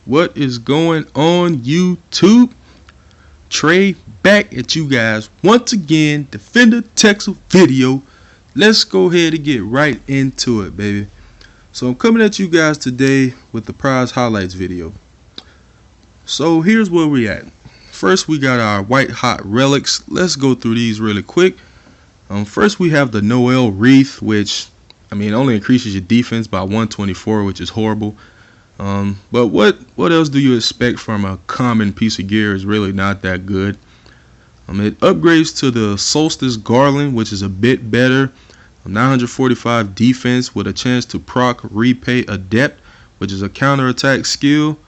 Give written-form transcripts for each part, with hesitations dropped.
What is going on, YouTube? Trey back at you guys once again. Defender Texel video. Let's go ahead and get right into it, baby. So I'm coming at you guys today with the prize highlights video. So here's where we at. First, we got our white hot relics. Let's go through these really quick. First, we have the Noel wreath, which only increases your defense by 124, which is horrible. But what else do you expect from a common piece of gear? Is really not that good. It upgrades to the Solstice Garland, which is a bit better. 945 defense with a chance to proc Repay Adept, which is a counterattack skill.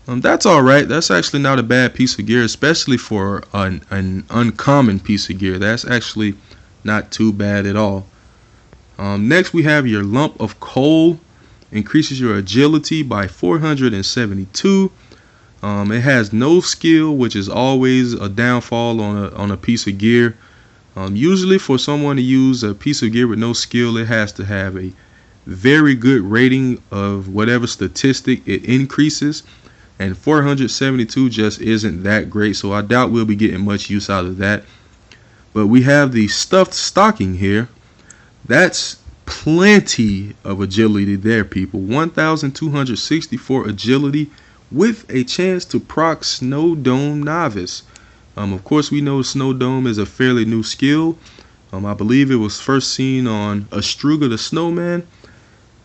That's alright. That's actually not a bad piece of gear, especially for an uncommon piece of gear. That's actually not too bad at all. Next, we have your lump of coal. Increases your agility by 472. It has no skill, which is always a downfall on a piece of gear. Usually for someone to use a piece of gear with no skill, it has to have a very good rating of whatever statistic it increases, and 472 just isn't that great, so I doubt we'll be getting much use out of that. But we have the stuffed stocking here. That's plenty of agility there, people. 1264 agility with a chance to proc Snow Dome Novice. Of course, we know Snow Dome is a fairly new skill. I believe it was first seen on Astruga the Snowman,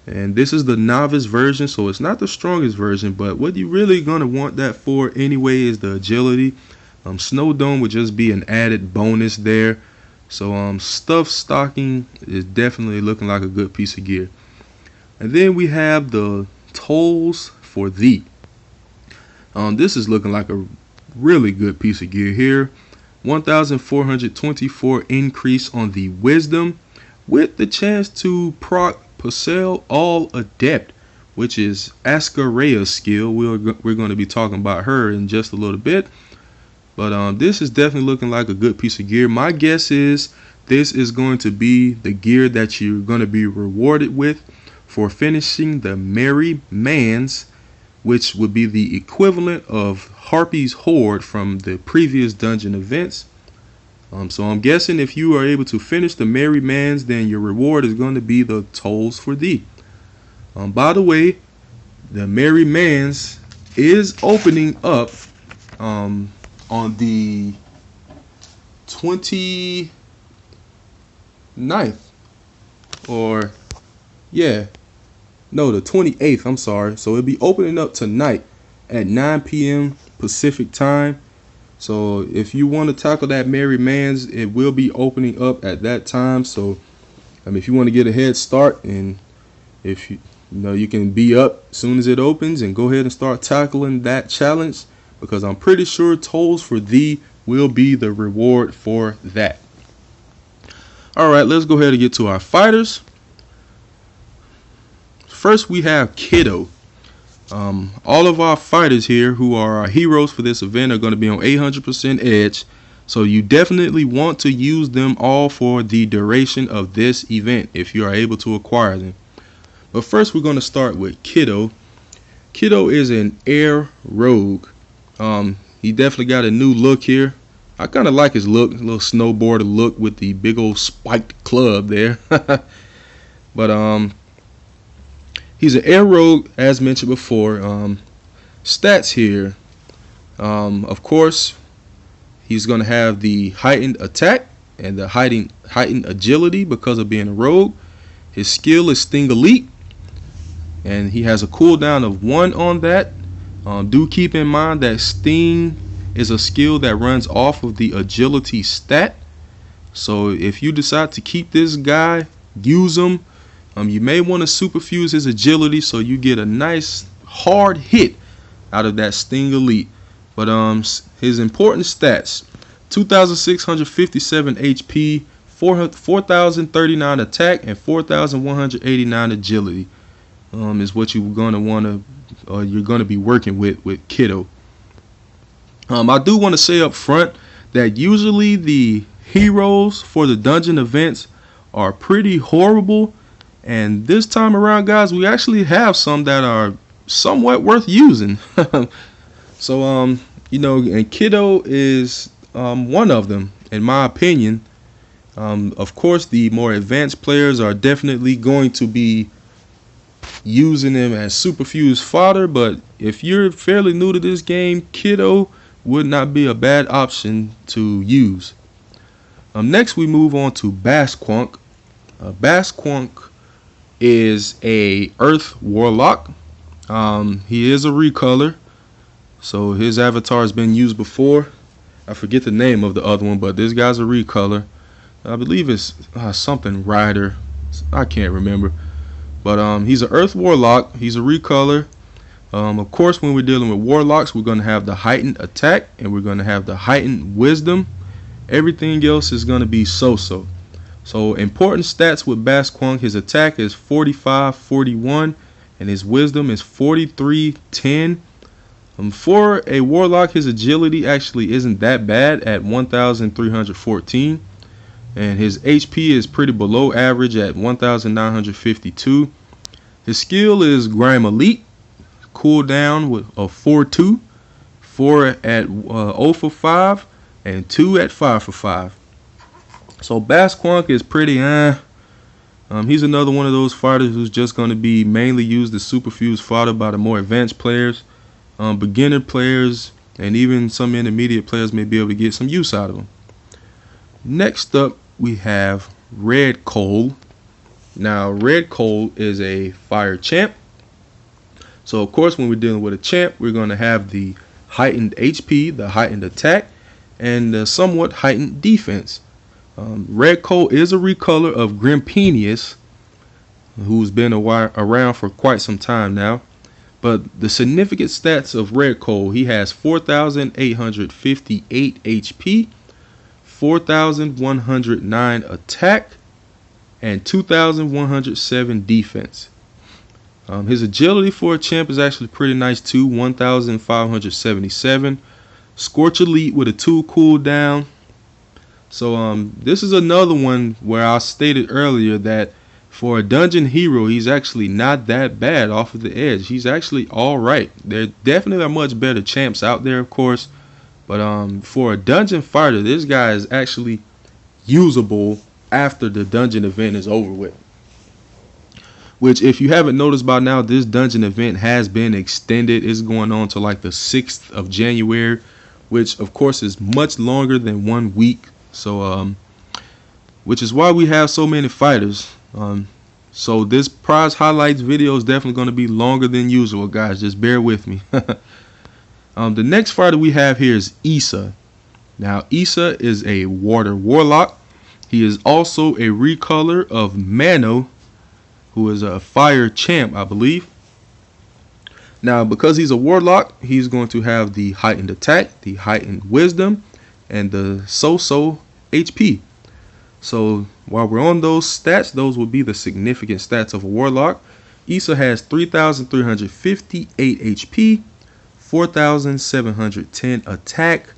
and this is the novice version, so it's not the strongest version, but what you really gonna want that for anyway is the agility. Snow Dome would just be an added bonus there. So stuffed stocking is definitely looking like a good piece of gear. And then we have the tolls for thee. This is looking like a really good piece of gear here. 1424 increase on the wisdom with the chance to proc Texel all adept, which is Ascarea's skill. We're going to be talking about her in just a little bit. But this is definitely looking like a good piece of gear. My guess is this is going to be the gear that you're going to be rewarded with for finishing the Merry Mans, which would be the equivalent of Harpy's Horde from the previous dungeon events. So I'm guessing if you are able to finish the Merry Mans, then your reward is going to be the tolls for thee. By the way, the Merry Mans is opening up on the 29th, or the 28th, I'm sorry. So it'll be opening up tonight at 9 p.m. Pacific time. So if you want to tackle that Merry Mans, it will be opening up at that time. So if you want to get a head start, and if you can be up as soon as it opens and go ahead and start tackling that challenge, because I'm pretty sure tolls for thee will be the reward for that. Alright, let's go ahead and get to our fighters. First, we have Kiddo. All of our fighters here who are our heroes for this event are going to be on 800% edge, so you definitely want to use them all for the duration of this event if you are able to acquire them. But first, we're going to start with Kiddo. Kiddo is an air rogue. He definitely got a new look here. I kind of like his look, a little snowboarder look with the big old spiked club there. But he's an air rogue, as mentioned before. Stats here. Of course, he's going to have the heightened attack and the heightened agility because of being a rogue. His skill is Sting Elite, and he has a cooldown of 1 on that. Do keep in mind that Sting is a skill that runs off of the agility stat. So if you decide to keep this guy, use him. You may want to superfuse his agility so you get a nice hard hit out of that Sting Elite. But his important stats: 2,657 HP, 4,039 attack, and 4,189 agility. Is what you're gonna be working with Kiddo. I do want to say up front that usually the heroes for the dungeon events are pretty horrible, and this time around, guys, we actually have some that are somewhat worth using. So and Kiddo is one of them, in my opinion. Of course, the more advanced players are definitely going to be using him as superfuse fodder, but if you're fairly new to this game, Kiddo would not be a bad option to use. Next, we move on to Basquank. Basquank is a Earth Warlock. He is a recolor, so his avatar has been used before. I forget the name of the other one, but this guy's a recolor. I believe it's something Rider. I can't remember. But he's an Earth Warlock. He's a recolor. Of course, when we're dealing with Warlocks, we're going to have the heightened attack and we're going to have the heightened wisdom. Everything else is going to be so-so. So important stats with Basquank: his attack is 45-41 and his wisdom is 43-10. For a Warlock, his agility actually isn't that bad at 1,314. And his HP is pretty below average at 1,952. His skill is Grime Elite, cooldown with a 4-2, 4 at 0 for 5, and 2 at 5 for 5. So Basquank is pretty he's another one of those fighters who's just going to be mainly used as superfuse fodder by the more advanced players. Beginner players and even some intermediate players may be able to get some use out of him. Next up, we have Red Coal. Now, Red Coal is a fire champ. So, of course, when we're dealing with a champ, we're going to have the heightened HP, the heightened attack, and the somewhat heightened defense. Red Coal is a recolor of Grimpenius, who's been around for quite some time now. But the significant stats of Red Coal: he has 4,858 HP, 4,109 attack, and 2,107 defense. His agility for a champ is actually pretty nice too, 1,577. Scorch Elite with a 2 cooldown. So this is another one where I stated earlier that for a dungeon hero, he's actually not that bad off of the edge. He's actually alright. There definitely are much better champs out there, of course. But for a dungeon fighter, this guy is actually usable after the dungeon event is over with. Which, if you haven't noticed by now, this dungeon event has been extended. It's going on to like the 6th of January, which of course is much longer than 1 week. So which is why we have so many fighters. So this prize highlights video is definitely going to be longer than usual, guys. Just bear with me. The next fighter we have here is Issa. Now, Issa is a water warlock. He is also a recolor of Mano, who is a fire champ, I believe. Now, because he's a warlock, he's going to have the heightened attack, the heightened wisdom, and the so-so HP. So while we're on those stats, those will be the significant stats of a warlock. Issa has 3,358 HP, 4,710 attack,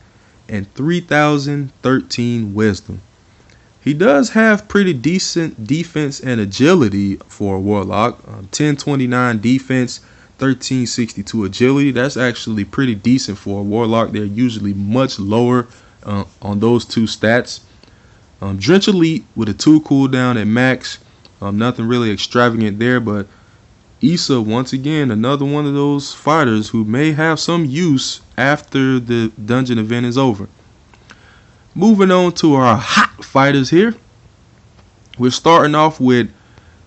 and 3,013 wisdom. He does have pretty decent defense and agility for a warlock. 1029 defense, 1362 agility. That's actually pretty decent for a warlock. They're usually much lower on those two stats. Drench Elite with a 2 cooldown at max. Nothing really extravagant there, but Issa, once again, another one of those fighters who may have some use after the dungeon event is over. Moving on to our hot fighters here. We're starting off with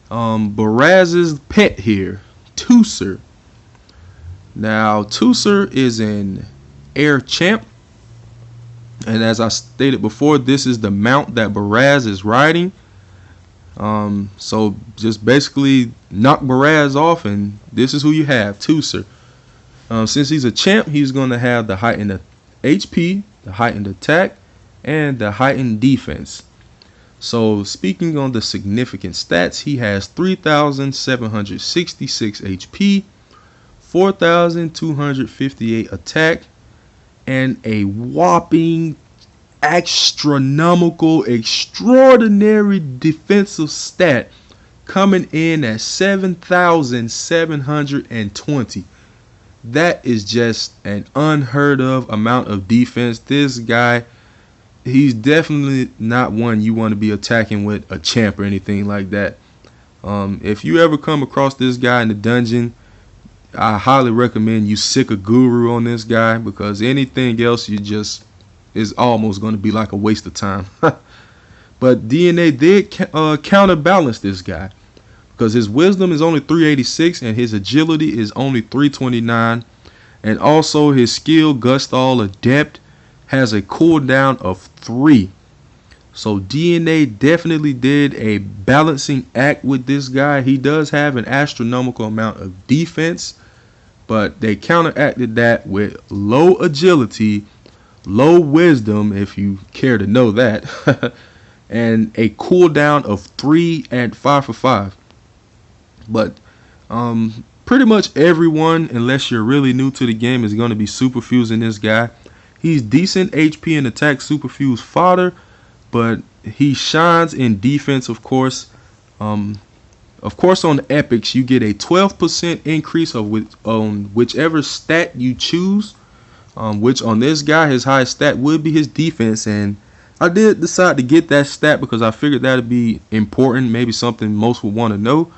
Baraz's pet here, Teucer. Now, Teucer is an air champ. And as I stated before, this is the mount that Baraz is riding. So just basically knock Baraz off, and this is who you have, Teucer. Since he's a champ, he's going to have the heightened HP, the heightened attack, and the heightened defense. So speaking on the significant stats, he has 3,766 HP, 4,258 attack, and a whopping astronomical, extraordinary defensive stat coming in at 7,720. That is just an unheard of amount of defense. This guy, he's definitely not one you want to be attacking with a champ or anything like that. If you ever come across this guy in the dungeon, I highly recommend you sick a guru on this guy, because anything else you just is almost going to be like a waste of time. But DNA did counterbalance this guy, because his wisdom is only 386 and his agility is only 329, and also his skill Gustall Adept has a cooldown of 3. So DNA definitely did a balancing act with this guy. He does have an astronomical amount of defense, but they counteracted that with low agility, low wisdom, if you care to know that, and a cooldown of 3 and 5 for 5. But pretty much everyone, unless you're really new to the game, is going to be superfusing this guy. He's decent HP and attack superfuse fodder, but he shines in defense, of course. Of course, on the epics, you get a 12% increase on whichever stat you choose, which on this guy, his highest stat would be his defense. And I did decide to get that stat because I figured that would be important, maybe something most would want to know.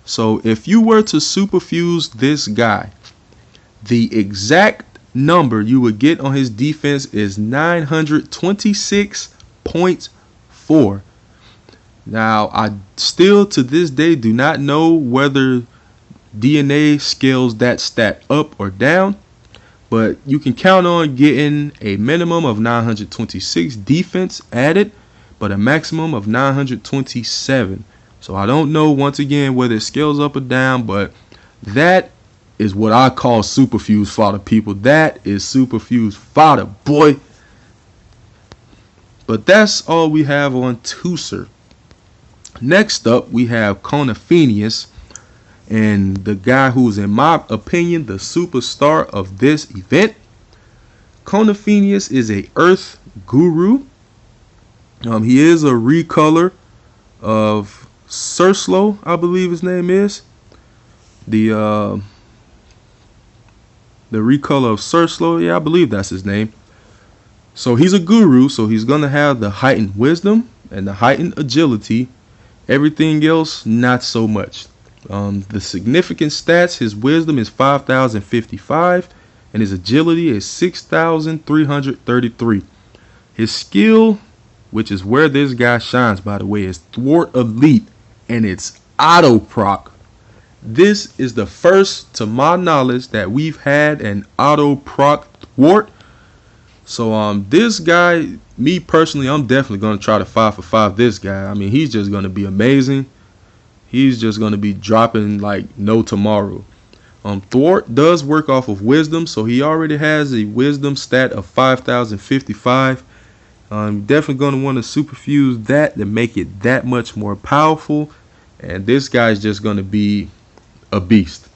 So if you were to superfuse this guy, the exact number you would get on his defense is 926.4. Now, I still to this day do not know whether DNA scales that stat up or down, but you can count on getting a minimum of 926 defense added, but a maximum of 927. So I don't know, once again, whether it scales up or down, but that is what I call superfuse fodder, people. That is superfuse fodder, boy. But that's all we have on Teucer. Next up, we have Conifenius, and the guy who's, in my opinion, the superstar of this event. Conifenius is a Earth Guru. He is a recolor of Cerslo, I believe his name is. The recolor of Cerslo, yeah, I believe that's his name. So he's a guru, so he's gonna have the heightened wisdom and the heightened agility. Everything else, not so much. The significant stats, his wisdom is 5,055 and his agility is 6,333. His skill, which is where this guy shines, by the way, is Thwart Elite, and it's auto proc. This is the first, to my knowledge, that we've had an auto proc thwart. So this guy, me personally, I'm definitely going to try to 5 for 5 this guy. I mean, he's just going to be amazing. He's just going to be dropping like no tomorrow. Thwart does work off of wisdom, so he already has a wisdom stat of 5,055. Definitely going to want to superfuse that to make it that much more powerful. And this guy's just going to be a beast.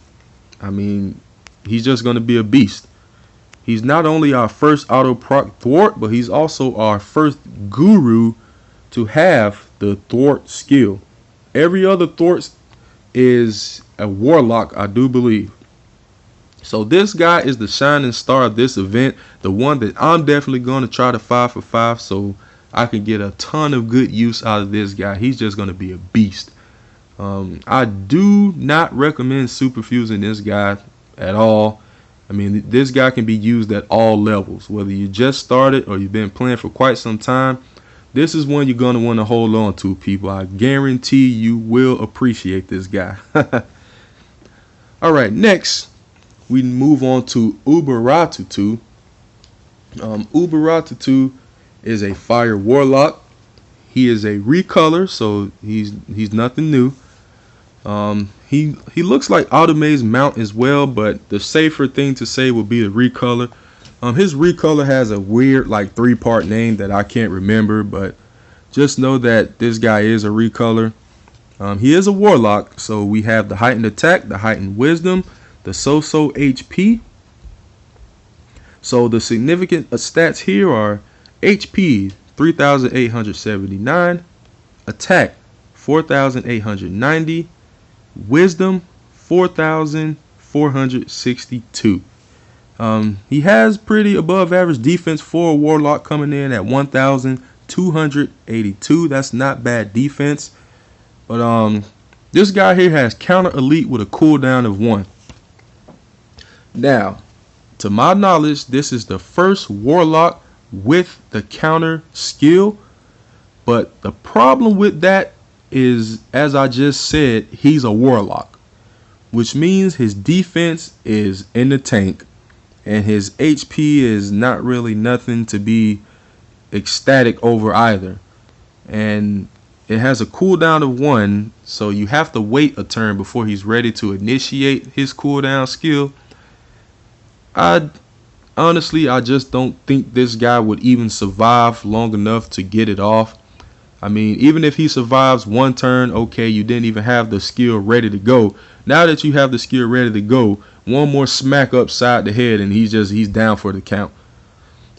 I mean, he's just going to be a beast. He's not only our first auto proc thwart, but he's also our first guru to have the thwart skill. Every other thwart is a warlock, I do believe. So this guy is the shining star of this event, the one that I'm definitely going to try to 5 for 5 so I can get a ton of good use out of this guy. He's just going to be a beast. I do not recommend superfusing this guy at all. I mean, this guy can be used at all levels, whether you just started or you've been playing for quite some time. This is one you're going to want to hold on to, people. I guarantee you will appreciate this guy. All right, next we move on to Uberatutu. Uberatutu is a fire warlock. He is a recolor, so he's nothing new. He looks like Automate's mount as well, but the safer thing to say would be the recolor. His recolor has a weird like 3-part name that I can't remember, but just know that this guy is a recolor. He is a warlock, so we have the heightened attack, the heightened wisdom, the so-so HP. So the significant stats here are HP 3,879, attack 4,890. Wisdom 4,462. He has pretty above average defense for a warlock, coming in at 1,282. That's not bad defense. But this guy here has counter elite with a cooldown of 1. Now, to my knowledge, this is the first warlock with the counter skill. But the problem with that is, as I just said, he's a warlock, which means his defense is in the tank and his HP is not really nothing to be ecstatic over either. And it has a cooldown of 1, so you have to wait a turn before he's ready to initiate his cooldown skill. Honestly, I just don't think this guy would even survive long enough to get it off. I mean, even if he survives 1 turn, okay, you didn't even have the skill ready to go. Now that you have the skill ready to go, 1 more smack upside the head and he's down for the count.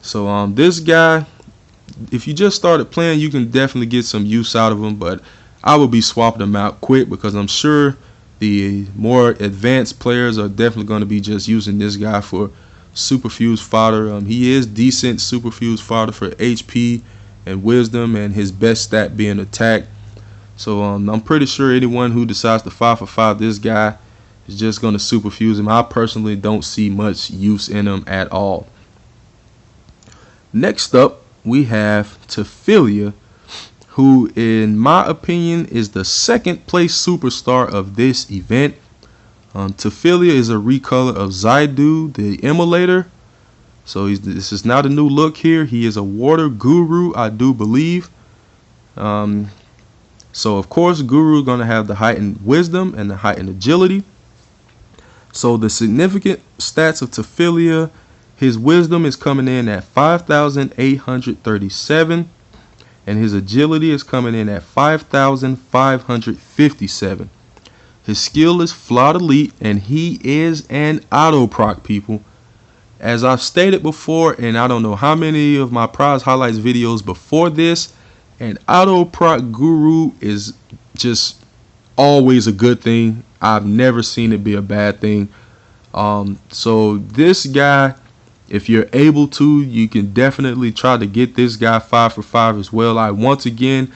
So this guy, if you just started playing, you can definitely get some use out of him, but I would be swapping him out quick, because I'm sure the more advanced players are definitely going to be just using this guy for superfuse fodder. He is decent superfuse fodder for HP and wisdom, and his best stat being attack. So I'm pretty sure anyone who decides to 5 for 5 this guy is just going to superfuse him. I personally don't see much use in him at all. Next up, we have Texel, who in my opinion is the 2nd place superstar of this event. Texel is a recolor of Zaidu, the Immolator. So this is not a new look here. He is a water guru, I do believe. So of course, Guru is going to have the heightened wisdom and the heightened agility. So the significant stats of Texel, his wisdom is coming in at 5,837, and his agility is coming in at 5,557. His skill is Flawed Elite, and he is an auto proc, people. As I've stated before, and I don't know how many of my prize highlights videos before this, an auto proc guru is just always a good thing. I've never seen it be a bad thing. So this guy, if you're able to, you can definitely try to get this guy 5 for 5 as well. I once again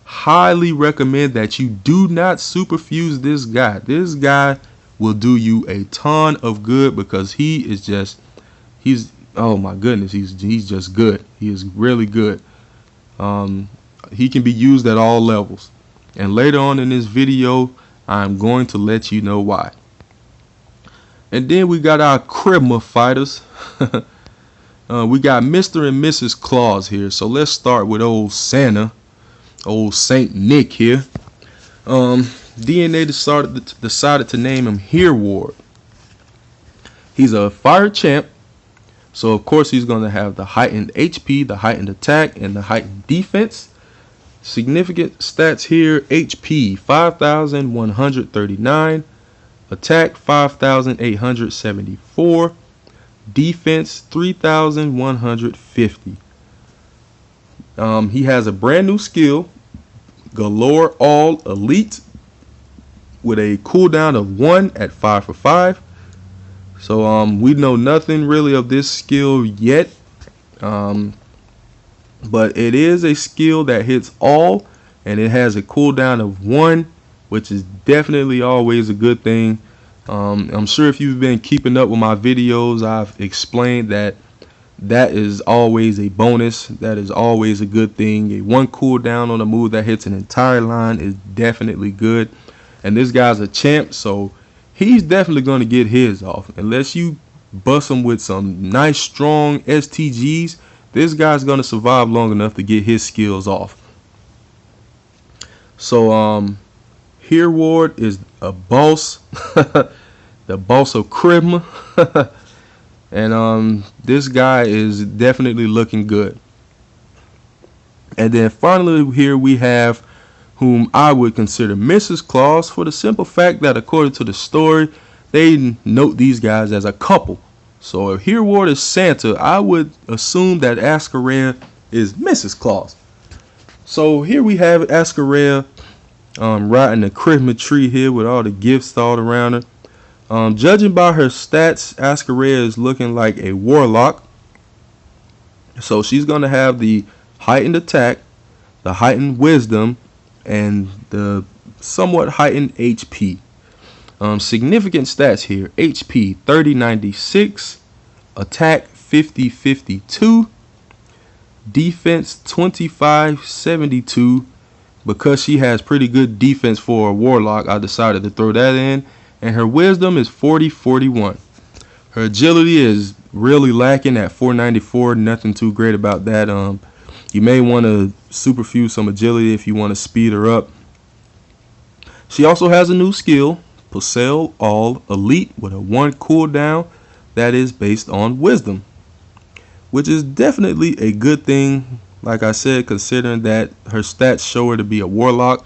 highly recommend that you do not superfuse this guy. This guy will do you a ton of good, because he's oh my goodness, he's just good. He is really good. He can be used at all levels, and later on in this video I'm going to let you know why. And then we got our Kribma fighters. We got Mr. and Mrs. Claus here. So let's start with old Santa, old Saint Nick here. DNA decided to name him Hereward. He's a fire champ, so of course he's going to have the heightened HP, the heightened attack, and the heightened defense. Significant stats here: HP 5,139, attack 5,874, defense 3,150. He has a brand new skill, Galore All Elite, with a cooldown of 1 at 5 for 5. So we know nothing really of this skill yet, but it is a skill that hits all, and it has a cooldown of 1, which is definitely always a good thing. I'm sure if you've been keeping up with my videos, I've explained that is always a bonus. That is always a good thing. A 1 cooldown on a move that hits an entire line is definitely good. And this guy's a champ, so he's definitely going to get his off. Unless you bust him with some nice strong STGs, this guy's going to survive long enough to get his skills off. So Hereward is a boss, the boss of Kribma. And this guy is definitely looking good. And then finally here we have whom I would consider Mrs. Claus, for the simple fact that according to the story, they note these guys as a couple. So if Hereward is Santa, I would assume that Ascaria is Mrs. Claus. So here we have Ascaria. Riding the Christmas tree here with all the gifts all around her. Judging by her stats, Ascaria is looking like a warlock. So she's going to have the heightened attack, the heightened wisdom, and the somewhat heightened HP. Significant stats here: HP 3096, attack 5052, defense 2572. Because she has pretty good defense for a warlock, I decided to throw that in. And her wisdom is 4041. Her agility is really lacking at 494. Nothing too great about that. You may want to superfuse some agility if you want to speed her up. She also has a new skill, Texel All Elite, with a 1 cooldown that is based on wisdom, which is definitely a good thing. Like I said, considering that her stats show her to be a warlock,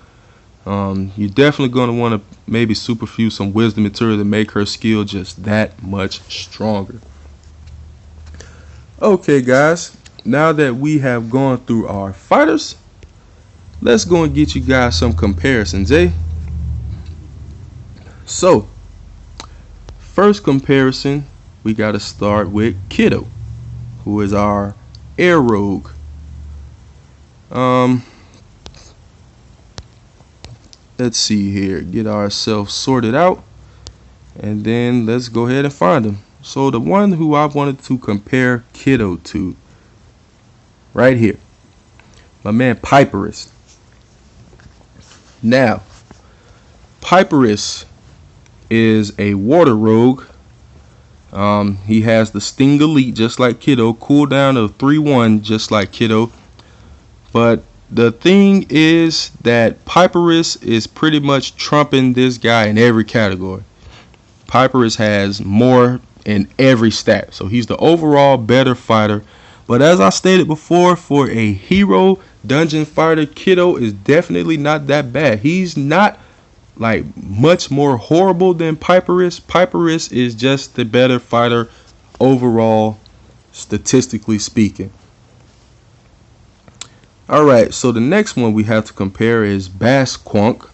you're definitely going to want to maybe superfuse some wisdom material to make her skill just that much stronger. Okay, guys, now that we have gone through our fighters, let's go and get you guys some comparisons, eh? So, first comparison, we got to start with Kiddo, who is our air rogue. Let's see here, get ourselves sorted out, and then let's go ahead and find them. So the one who I wanted to compare Kiddo to, right here, my man Piperus. Now, Piperus is a water rogue. He has the Sting Elite just like Kiddo, cooldown of 3-1 just like Kiddo. But the thing is that Piperus is pretty much trumping this guy in every category. Piperus has more in every stat, so he's the overall better fighter. But as I stated before, for a hero dungeon fighter, Kiddo is definitely not that bad. He's not like much more horrible than Piperus. Piperus is just the better fighter overall, statistically speaking. Alright, so the next one we have to compare is Basquank.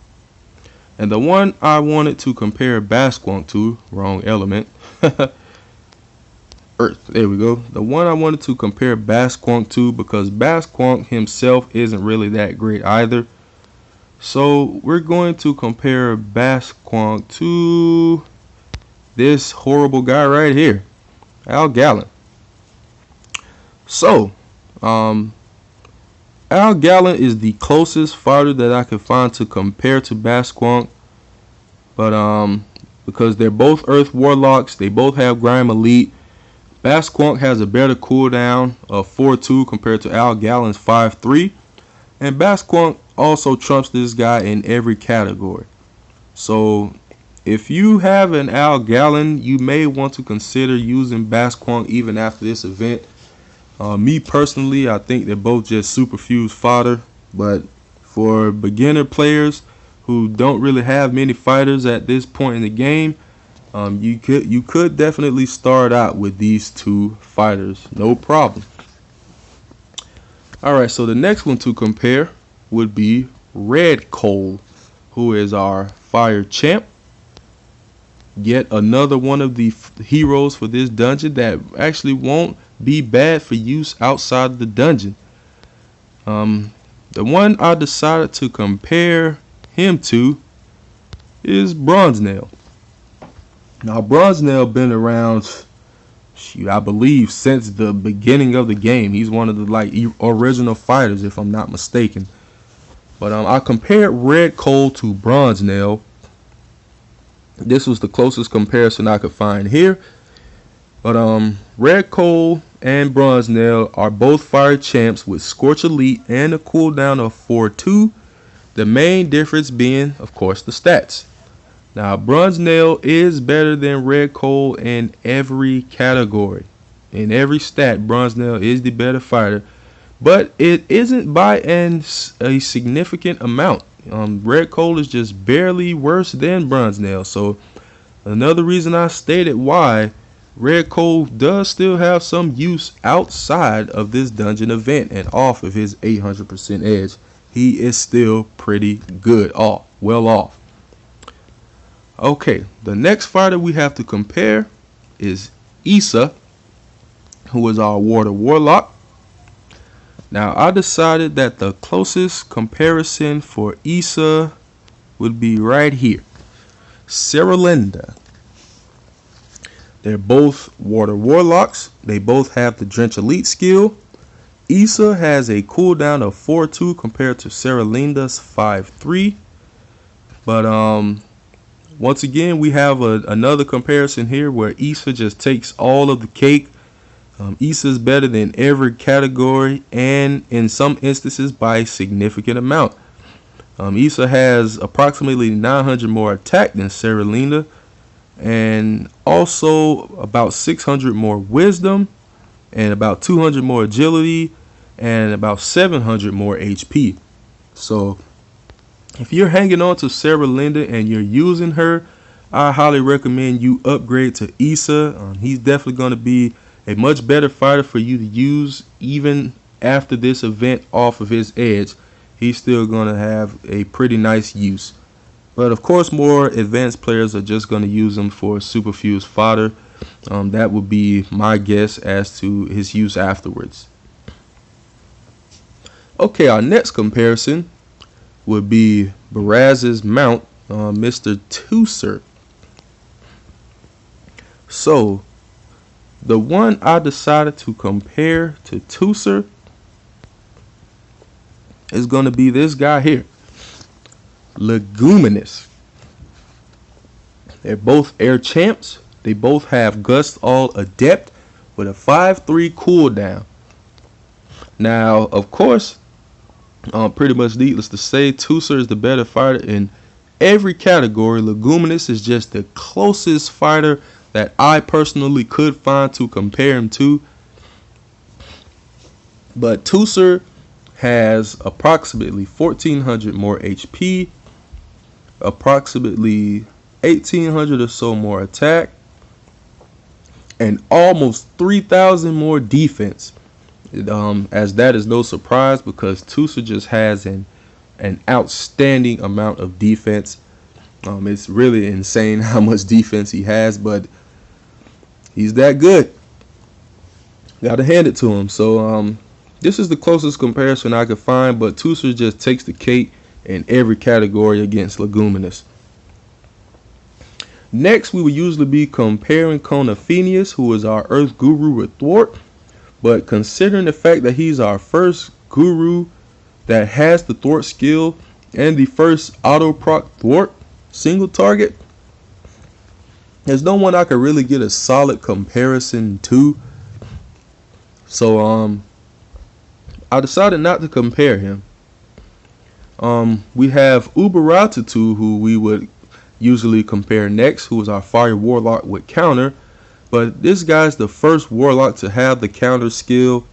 And the one I wanted to compare Basquank to, wrong element, Earth, there we go. The one I wanted to compare Basquank to, because Basquank himself isn't really that great either. So we're going to compare Basquank to this horrible guy right here, Al Gallen. So, Al Gallen is the closest fighter that I could find to compare to Basquank. But because they're both Earth Warlocks, they both have Grime Elite. Basquank has a better cooldown of 4-2 compared to Al Gallen's 5-3. And Basquank also trumps this guy in every category. So if you have an Al Gallen, you may want to consider using Basquank even after this event. Me personally, I think they're both just superfuse fodder. But for beginner players who don't really have many fighters at this point in the game, you could definitely start out with these two fighters, no problem. Alright, so the next one to compare would be Red Cole, who is our fire champ. Yet another one of the heroes for this dungeon that actually won't be bad for use outside the dungeon. The one I decided to compare him to is Bronze Nail. Now, Bronze Nail been around, I believe, since the beginning of the game. He's one of the original fighters, if I'm not mistaken. But I compared Red Cole to Bronze Nail. This was the closest comparison I could find here. But Red Cole and Bronze Nail are both fire champs with Scorch Elite and a cooldown of 4-2. The main difference being, of course, the stats. Now, Bronze Nail is better than Red Cole in every category. In every stat, Bronze Nail is the better fighter. But it isn't by a significant amount. Red Cole is just barely worse than Bronze Nail. So, another reason I stated why Red Cole does still have some use outside of this dungeon event and off of his 800% edge. he is still pretty good well off. Okay, the next fighter we have to compare is Issa, who is our water warlock. Now I decided that the closest comparison for Issa would be right here. Cerelinda. They're both water warlocks. They both have the Drench Elite skill. Issa has a cooldown of 4-2 compared to Cerelinda's 5-3. But once again, we have another comparison here where Issa just takes all of the cake. Issa is better than every category, and in some instances by a significant amount. Issa has approximately 900 more attack than Cerelinda, and also about 600 more wisdom, and about 200 more agility, and about 700 more HP. So if you're hanging on to Cerelinda and you're using her, I highly recommend you upgrade to Issa. He's definitely going to be a much better fighter for you to use even after this event off of his edge. He's still going to have a pretty nice use. But of course, more advanced players are just going to use him for superfuse fodder. That would be my guess as to his use afterwards. Okay, our next comparison would be Baraz's mount, Mr. Teucer. So, the one I decided to compare to Teucer is going to be this guy here, Leguminous. They're both air champs. They both have Gust All Adept with a 5-3 cooldown. Now, of course, pretty much needless to say, Teucer is the better fighter in every category. Leguminous is just the closest fighter that I personally could find to compare him to. But Teucer has approximately 1400 more HP, approximately 1800 or so more attack, and almost 3000 more defense. As that is no surprise, because Teucer just has an outstanding amount of defense. It's really insane how much defense he has, but he's that good. Gotta hand it to him. So this is the closest comparison I could find, but Teucer just takes the cake in every category against Leguminous. Next, we would usually be comparing Kona Phineas, who is our Earth Guru, with Thwart. But considering the fact that he's our first Guru that has the Thwart skill and the first auto proc Thwart single target, there's no one I could really get a solid comparison to. So I decided not to compare him. We have Uberatutu, who we would usually compare next, who is our Fire Warlock with counter. But this guy's the first Warlock to have the counter skill.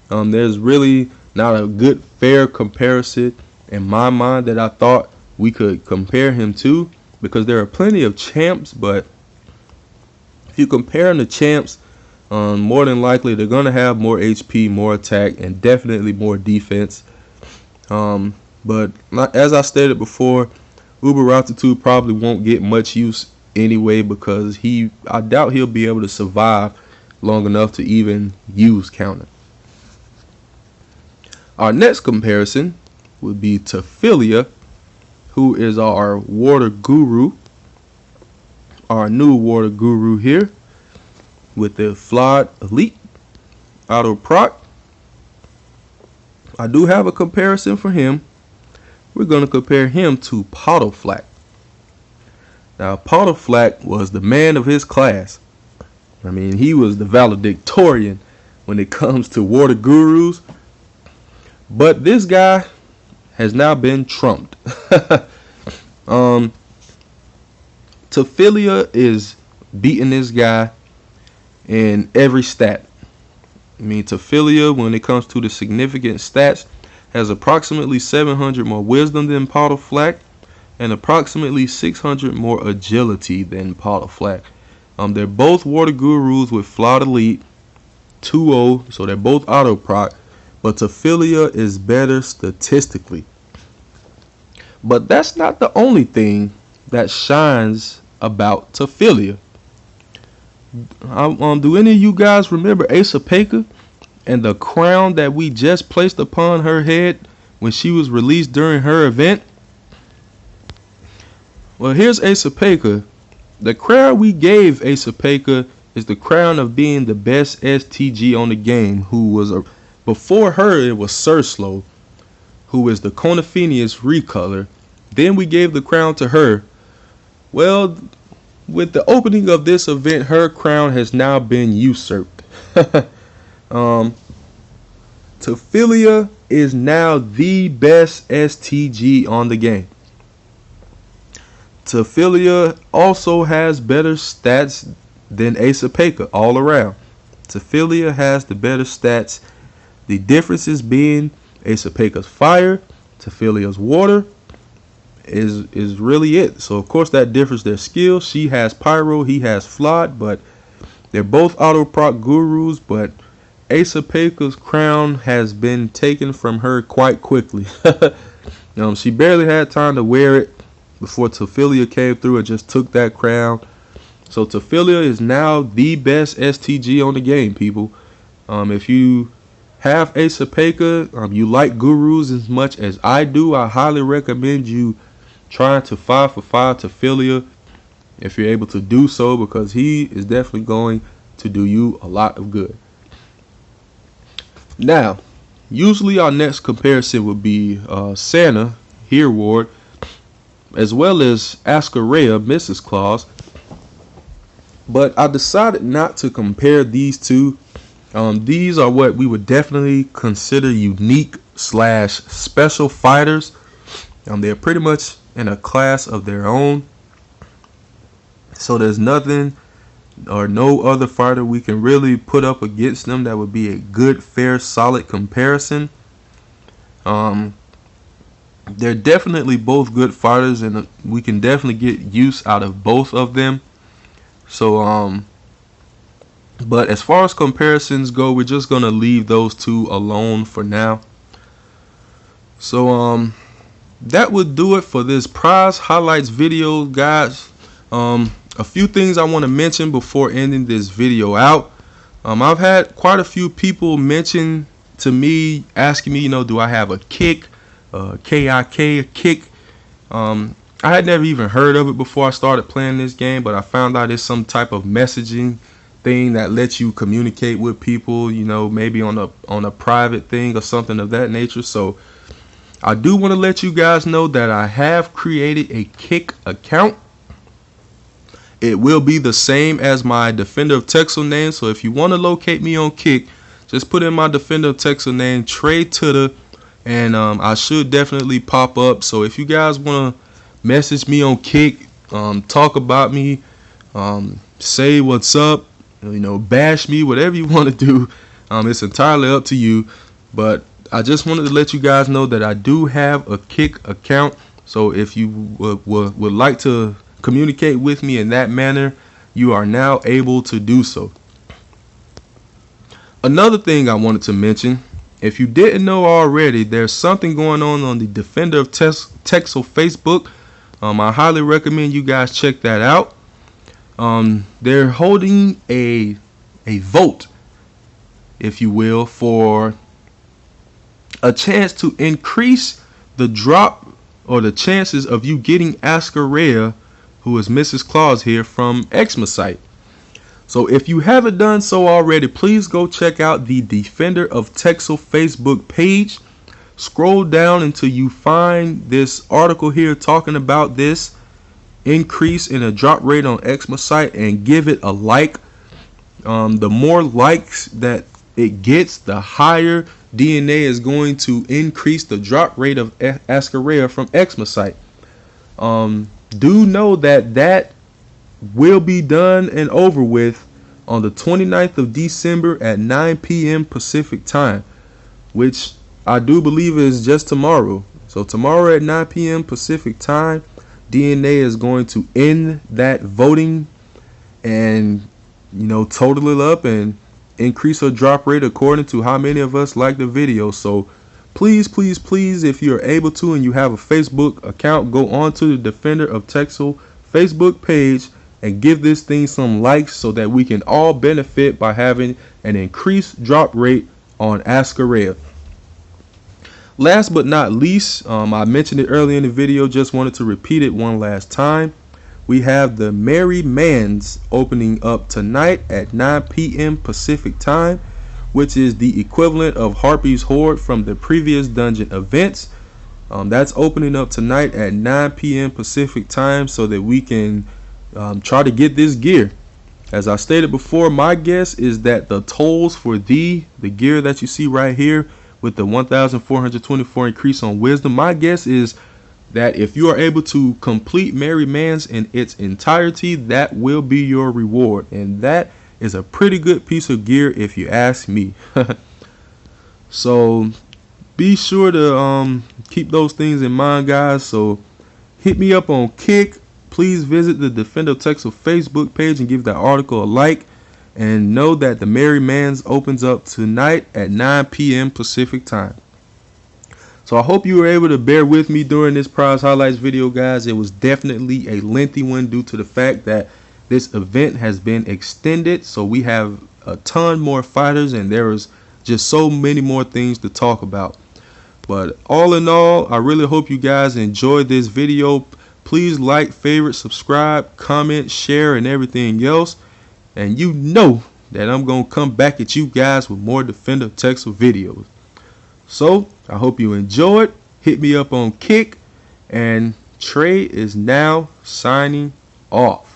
There's really not a good fair comparison in my mind that I thought we could compare him to, because there are plenty of champs, but if you compare them to champs, more than likely they're going to have more HP, more attack, and definitely more defense. But as I stated before, Uberatutu probably won't get much use anyway, because I doubt he'll be able to survive long enough to even use counter. Our next comparison would be Tophilia, who is our water guru, our new water guru here, with the Flawed Elite auto proc. I do have a comparison for him. We're going to compare him to Pottleflack. Now, Pottleflack was the man of his class. I mean, he was the valedictorian when it comes to water gurus. But this guy has now been trumped. Tophilia is beating this guy in every stat. I mean, Tophilia, when it comes to the significant stats, has approximately 700 more wisdom than Pottleflack, and approximately 600 more agility than Pottleflack. They're both water gurus with Flawed Elite 2-0, so they're both auto proc, but Tophilia is better statistically. But that's not the only thing that shines about Tophelia. Do any of you guys remember Asapeca and the crown that we just placed upon her head when she was released during her event? Well, here's Asapeca. The crown we gave Asapeca is the crown of being the best STG on the game. Before her, it was Surslow, who is the Conifenius recolor. Then we gave the crown to her. Well, with the opening of this event, her crown has now been usurped. Tophelia is now the best STG on the game. Tophelia also has better stats than Asapeca all around. Tophelia has the better stats. The differences being Asapeca's fire, Tophelia's water is really it. So of course that differs their skills. She has pyro, he has flood, but they're both auto proc gurus, but Asapeca's crown has been taken from her quite quickly. She barely had time to wear it before Tophelia came through and just took that crown. So Tophelia is now the best STG on the game, people. If you have Asapeca, you like gurus as much as I do, I highly recommend you trying to 5 for 5 Tophelia if you're able to do so, because he is definitely going to do you a lot of good. Now, usually our next comparison would be Santa, Here Ward, as well as Ascarea, Mrs. Claus. But I decided not to compare these two. These are what we would definitely consider unique / special fighters. They're pretty much in a class of their own. So there's nothing or no other fighter we can really put up against them that would be a good, fair, solid comparison. They're definitely both good fighters, and we can definitely get use out of both of them. So, but as far as comparisons go, we're just gonna leave those two alone for now. So, that would do it for this prize highlights video, guys. A few things I want to mention before ending this video out. I've had quite a few people mention to me, asking me, do I have a kick, KIK, a kick? I had never even heard of it before I started playing this game, but I found out it's some type of messaging thing that lets you communicate with people, maybe on a private thing or something of that nature. So I do want to let you guys know that I have created a Kick account. It will be the same as my Defender of Texel name. So if you want to locate me on Kick, just put in my Defender of Texel name, Trey Tutter, and I should definitely pop up. So if you guys want to message me on Kick, talk about me, say what's up, bash me, whatever you want to do, it's entirely up to you. But I just wanted to let you guys know that I do have a Kick account. So if you would like to communicate with me in that manner, you are now able to do so. Another thing I wanted to mention, if you didn't know already, there's something going on the Defender of Texel Facebook. I highly recommend you guys check that out. They're holding a vote, if you will, for a chance to increase the drop or the chances of you getting Ascarea, who is Mrs. Claus here, from Xmasite. So if you haven't done so already, please go check out the Defender of Texel Facebook page. Scroll down until you find this article here talking about this increase in a drop rate on Xmasite and give it a like. The more likes that it gets, the higher DNA is going to increase the drop rate of Ascarea from Xmasite. Do know that will be done and over with on the 29th of December at 9 p.m. Pacific time, which I do believe is just tomorrow. So tomorrow at 9 p.m. Pacific time, DNA is going to end that voting and total it up and increase her drop rate according to how many of us like the video. So Please, please, please, if you're able to and you have a Facebook account, go on to the Defender of Texel Facebook page and give this thing some likes so that we can all benefit by having an increased drop rate on Ascaria. Last but not least, I mentioned it earlier in the video, just wanted to repeat it one last time. We have the Merry Mans opening up tonight at 9 p.m. Pacific time, which is the equivalent of Harpy's Horde from the previous dungeon events. That's opening up tonight at 9 p.m. Pacific time so that we can try to get this gear. As I stated before, my guess is that the tolls for the gear that you see right here with the 1,424 increase on wisdom, my guess is that if you are able to complete Merry Mans in its entirety, that will be your reward, and that is a pretty good piece of gear if you ask me. So be sure to keep those things in mind, guys. So hit me up on Kick. Please visit the Defender of Texel Facebook page and give that article a like, and know that the Merry Mans opens up tonight at 9 p.m. Pacific time. So I hope you were able to bear with me during this prize highlights video, guys. It was definitely a lengthy one due to the fact that this event has been extended, so we have a ton more fighters and there is just so many more things to talk about. But all in all, I really hope you guys enjoyed this video. Please like, favorite, subscribe, comment, share, and everything else. And you know that I'm going to come back at you guys with more Defender of Texel videos. So I hope you enjoyed. Hit me up on Kick, and Trey is now signing off.